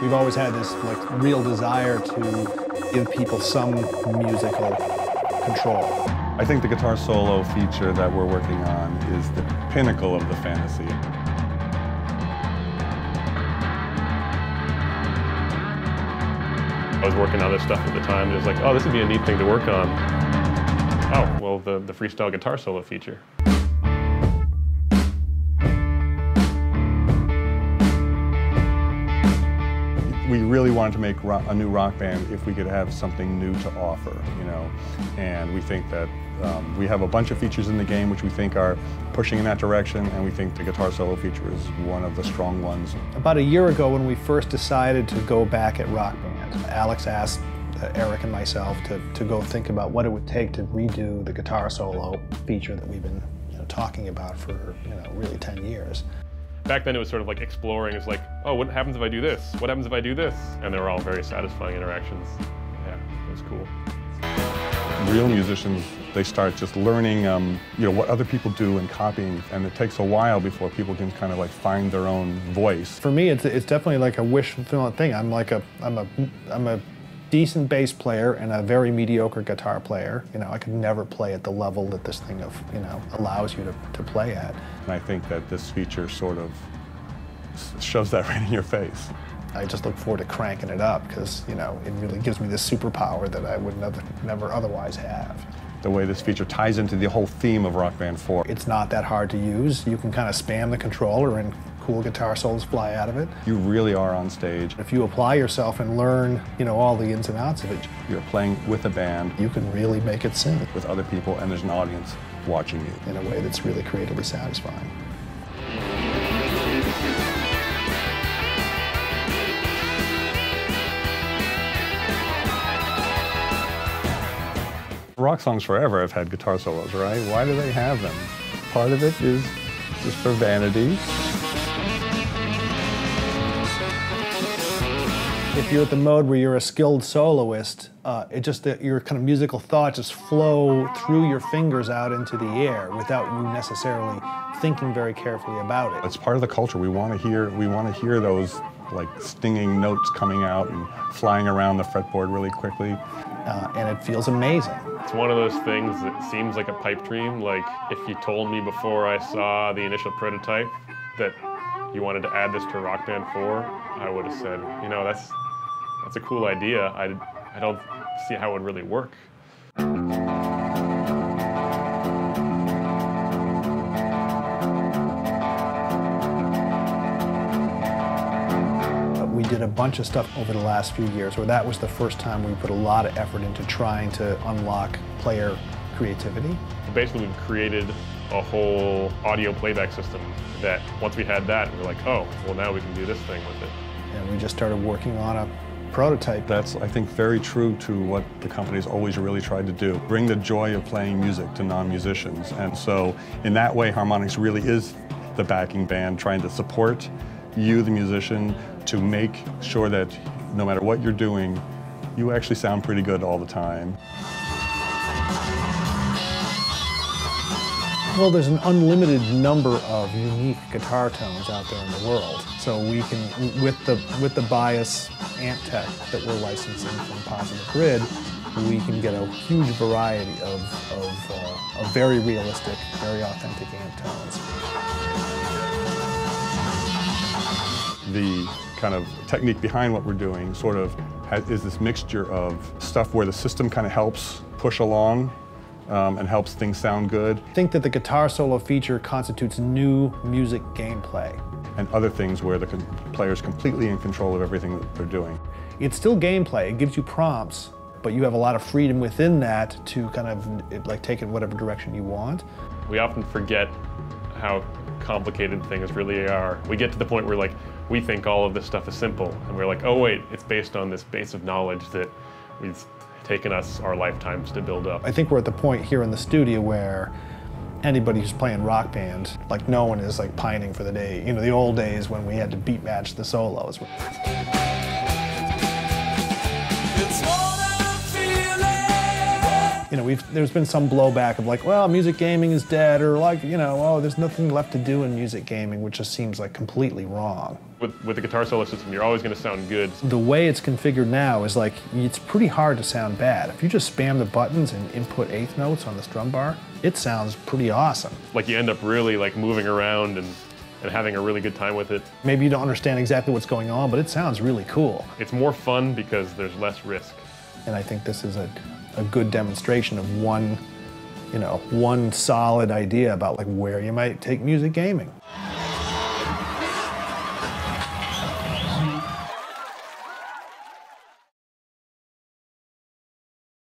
We've always had this like real desire to give people some musical control. I think the guitar solo feature that we're working on is the pinnacle of the fantasy. I was working on this stuff at the time, and it was like, oh, this would be a neat thing to work on. Oh, well, the freestyle guitar solo feature. We really wanted to make a new rock band if we could have something new to offer, you know, and we think that we have a bunch of features in the game which we think are pushing in that direction, and we think the guitar solo feature is one of the strong ones. About a year ago, when we first decided to go back at Rock Band, Alex asked Eric and myself to go think about what it would take to redo the guitar solo feature that we've been talking about for really 10 years. Back then it was sort of like exploring. It's like, oh, what happens if I do this? What happens if I do this? And they were all very satisfying interactions. Yeah, it was cool. Real musicians, they start just learning what other people do and copying, and it takes a while before people can kind of like find their own voice. For me, it's definitely like a wish fulfillment thing. I'm a decent bass player and a very mediocre guitar player. I could never play at the level that this thing allows you to play at. And I think that this feature sort of shoves that right in your face. I just look forward to cranking it up because, it really gives me this superpower that I would never otherwise have. The way this feature ties into the whole theme of Rock Band 4. It's not that hard to use. You can kind of spam the controller and cool guitar solos fly out of it. You really are on stage. If you apply yourself and learn, all the ins and outs of it, you're playing with a band. You can really make it sing. With other people, and there's an audience watching you. In a way that's really creatively satisfying. Rock songs forever have had guitar solos, right? Why do they have them? Part of it is just for vanity. If you're at the mode where you're a skilled soloist, your kind of musical thoughts just flow through your fingers out into the air without you necessarily thinking very carefully about it. It's part of the culture. We want to hear those like stinging notes coming out and flying around the fretboard really quickly. And it feels amazing. It's one of those things that seems like a pipe dream. Like if you told me before I saw the initial prototype that you wanted to add this to Rock Band 4, I would have said, that's a cool idea. I don't see how it would really work. We did a bunch of stuff over the last few years where that was the first time we put a lot of effort into trying to unlock player creativity. Basically, we've created a whole audio playback system that once we had that, we were like, oh, well now we can do this thing with it. And we just started working on a prototype. That's, I think, very true to what the company's always really tried to do. Bring the joy of playing music to non-musicians. And so in that way, Harmonix really is the backing band trying to support you, the musician, to make sure that no matter what you're doing, you actually sound pretty good all the time. Well, there's an unlimited number of unique guitar tones out there in the world. So we can, with the bias amp tech that we're licensing from Positive Grid, we can get a huge variety of very realistic, very authentic amp tones. The kind of technique behind what we're doing sort of is this mixture of stuff where the system kind of helps push along and helps things sound good. I think that the guitar solo feature constitutes new music gameplay. And other things where the player's completely in control of everything that they're doing. It's still gameplay, it gives you prompts, but you have a lot of freedom within that to kind of take it whatever direction you want. We often forget how complicated things really are. We get to the point where we think all of this stuff is simple, and we're like, oh wait, it's based on this base of knowledge that we've taken us our lifetimes to build up. I think we're at the point here in the studio where anybody who's playing Rock Band, no one is pining for the day, the old days when we had to beat match the solos. You know, there's been some blowback of like, well, music gaming is dead, or like, you know, oh, there's nothing left to do in music gaming, which just seems like completely wrong. With the guitar solo system, you're always going to sound good. The way it's configured now is like, it's pretty hard to sound bad. If you just spam the buttons and input eighth notes on the strum bar, it sounds pretty awesome. Like you end up really like moving around and having a really good time with it. Maybe you don't understand exactly what's going on, but it sounds really cool. It's more fun because there's less risk. And I think this is a good demonstration of one solid idea about like where you might take music gaming.